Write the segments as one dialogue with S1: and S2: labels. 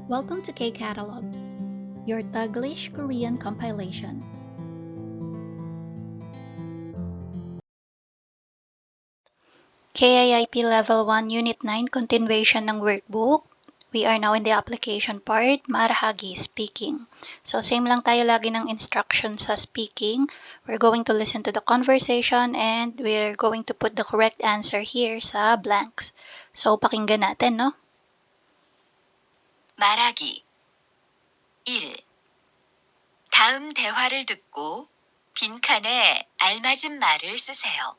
S1: Welcome to K-Catalog, your Taglish Korean compilation. KIIP Level 1 Unit 9 continuation ng workbook. We are now in the application part, marahagi, speaking. So same lang tayo lagi ng instruction sa speaking. We're going to listen to the conversation and we're going to put the correct answer here sa blanks. So pakinggan natin, no?
S2: 말하기 1. 다음 대화를 듣고 빈칸에 알맞은 말을 쓰세요.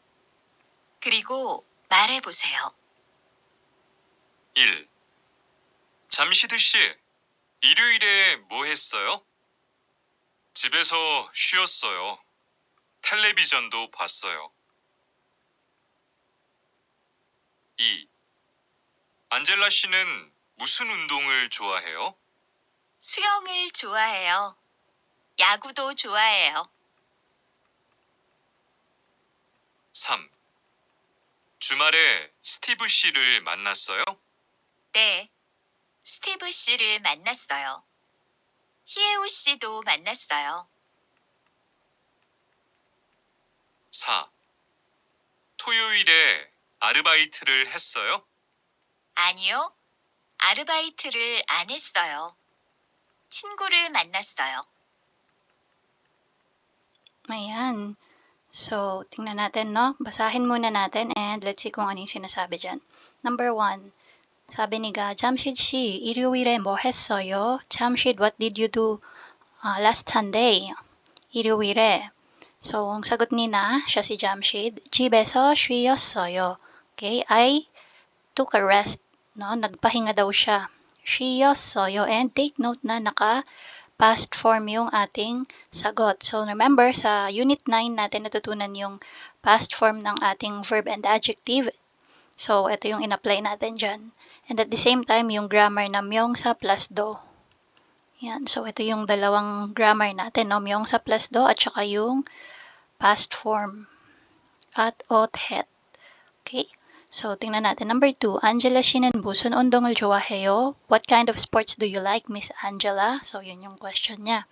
S2: 그리고 말해보세요.
S3: 1. 잠시드 씨, 일요일에 뭐 했어요? 집에서 쉬었어요. 텔레비전도 봤어요. 2. 안젤라 씨는 무슨 운동을 좋아해요?
S2: 수영을 좋아해요. 야구도 좋아해요.
S3: 3. 주말에 스티브 씨를 만났어요?
S2: 네, 스티브 씨를 만났어요. 희애우 씨도 만났어요.
S3: 4. 토요일에 아르바이트를 했어요?
S2: 아니요, 아르바이트를 안 했어요. 친구를 만났어요.
S1: Ayan. So, tingnan natin, no? Basahin muna natin and let's see kung ano yung sinasabi dyan. Number 1. Sabi ni Ga, Jamshid 씨, 일요일에 뭐 했어요? Jamshid, what did you do last Sunday? 일요일에. So, ang sagot ni Na, siya si Jamshid, 집에서 쉬었어요. Okay, I took a rest. No? Nagpahinga daw siya. 쉬었어요. And take note na past form yung ating sagot. So, remember, sa Unit 9 natin natutunan yung past form ng ating verb and adjective. So, ito yung in-apply natin dyan. And at the same time, yung grammar na myong sa plus do. Yan. So, ito yung dalawang grammar natin, no? Myong sa plus do at saka yung past form. At ot het. Okay? So, tingnan natin. Number 2, Angela 씨는 무슨 운동을 좋아해요? What kind of sports do you like, Miss Angela? So, yun yung question niya.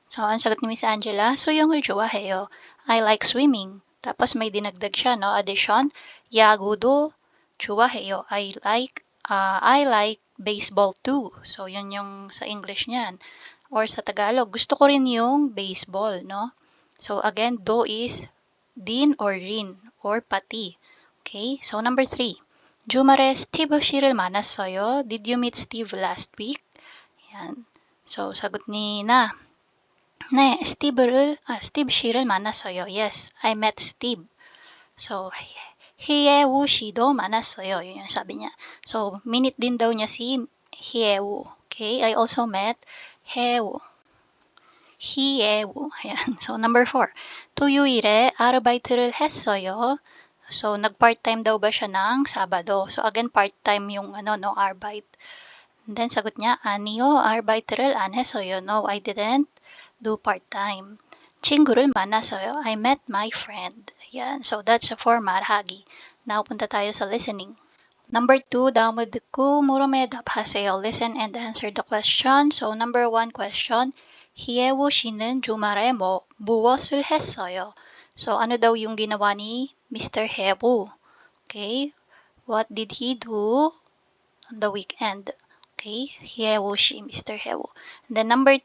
S1: So, ang sagot ni Miss Angela, 수영을 좋아해요. I like swimming. Tapos may dinagdag siya, no? Addition, 야구도 좋아해요. I like baseball too. So, yun yung sa English niyan. Or sa Tagalog, gusto ko rin yung baseball, no? So, again, do is din or rin or pati. Okay, so number 3. 주말에 스티브 씨를 만났어요. Did you meet Steve last week? Yan. So, sagot ni Na. 네, Steve 씨를 만났어요. Yes, I met Steve. So, 희애우 씨도 만났어요. Yun yung sabi niya. So, minute din daw niya si 희애우. Okay, I also met 희애우. Ayan. So, number 4. 토요일에 아르바이트를 했어요. So, nag-part-time daw ba siya ng Sabado? So, again, part-time yung arbeit. And then, sagot niya, 아니요, 아르바이트를 안 했어요. No, I didn't do part-time. 친구를 만났어요. I met my friend. Yan. So, that's for marahagi. Now, punta tayo sa listening. Number 2, 다음을 듣고 물음에 답하세요. Listen and answer the question. So, number 1 question, 희애우 씨는 주말에 무엇을 했어요? So, ano daw yung ginawa ni Mr. Hebu? Okay, what did he do on the weekend? Okay, Hebu shi, Mr. Hebu. And then number 2,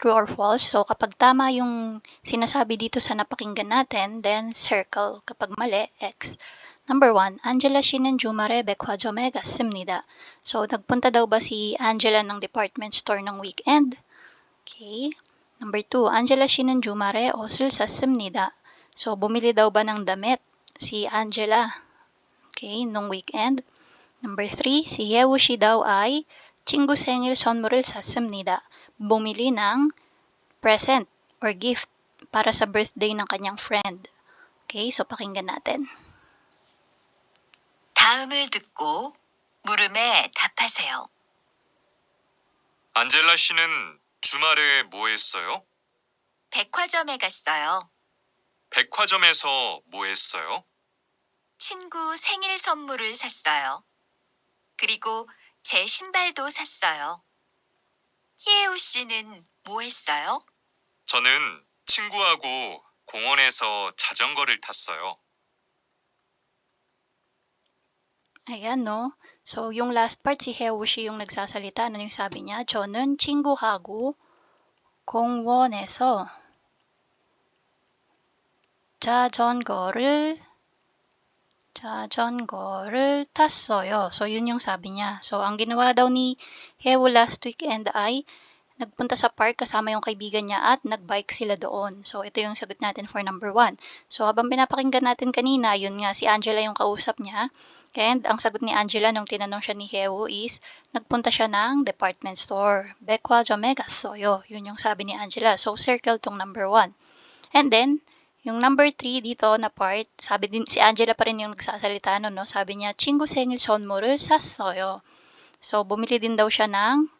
S1: true or false. So, kapag tama yung sinasabi dito sa napakinggan natin, then circle. Kapag mali, X. Number 1, Angela 씨는 주말에 백화점에 갔습니다. So, nagpunta daw ba si Angela ng department store ng weekend? Okay. Number 2, Angela 씨는 주말에 옷을 샀습니다. So, bumili daw ba ng damit si Angela? Okay, nung weekend. Number 3, si Yewo shi daw ay 친구 생일 선물을 샀습니다. Bumili ng present or gift para sa birthday ng kanyang friend. Okay, so pakinggan natin.
S2: 다음을 듣고 물음에 답하세요.
S3: 안젤라 씨는 주말에 뭐 했어요?
S2: 백화점에 갔어요.
S3: 백화점에서 뭐 했어요?
S2: 친구 생일 선물을 샀어요. 그리고 제 신발도 샀어요. 희애우 씨는 뭐 했어요?
S3: 저는 친구하고 공원에서 자전거를 탔어요.
S1: Ayan, no? So, yung last part, si Heushi yung nagsasalita. Ano yung sabi niya? 저는 친구하고 공원에서 자전거를 탔어요. So, yun yung sabi niya. So, ang ginawa daw ni Heu last weekend ay nagpunta sa park kasama yung kaibigan niya at nagbike sila doon. So, ito yung sagot natin for number 1. So, habang pinapakinggan natin kanina, yun nga, si Angela yung kausap niya. And ang sagot ni Angela nung tinanong siya ni Heu is, nagpunta siya ng department store. 백화점에 갔어요. Yun yung sabi ni Angela. So, circle tong number 1. And then, yung number 3 dito na part, sabi din, si Angela pa rin yung nagsasalita nun, no? Sabi niya, 친구 생일 선물을 샀어요. So, bumili din daw siya ng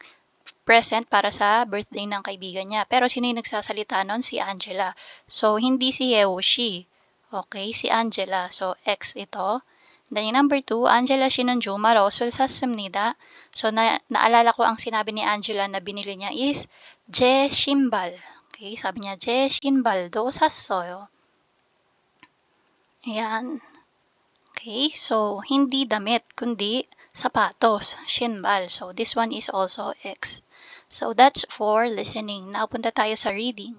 S1: present para sa birthday ng kaibigan niya. Pero sino yung nagsasalita nun? Si Angela. So, hindi si Heushi. Okay, si Angela. So, X ito. Then yung number 2, Angela 쉬는 주말옷을 샀습니다. So, naalala ko ang sinabi ni Angela na binili niya is 제 신발. Okay, sabi niya, 제 신발도 샀어요. Ayan. Okay, so hindi damit, kundi sapatos, 신발. So this one is also X. So that's for listening. Now punta tayo sa reading.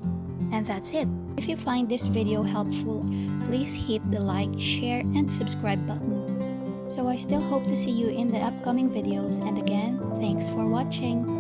S4: And that's it. If you find this video helpful, please hit the like, share, and subscribe button. So I still hope to see you in the upcoming videos, and again, thanks for watching.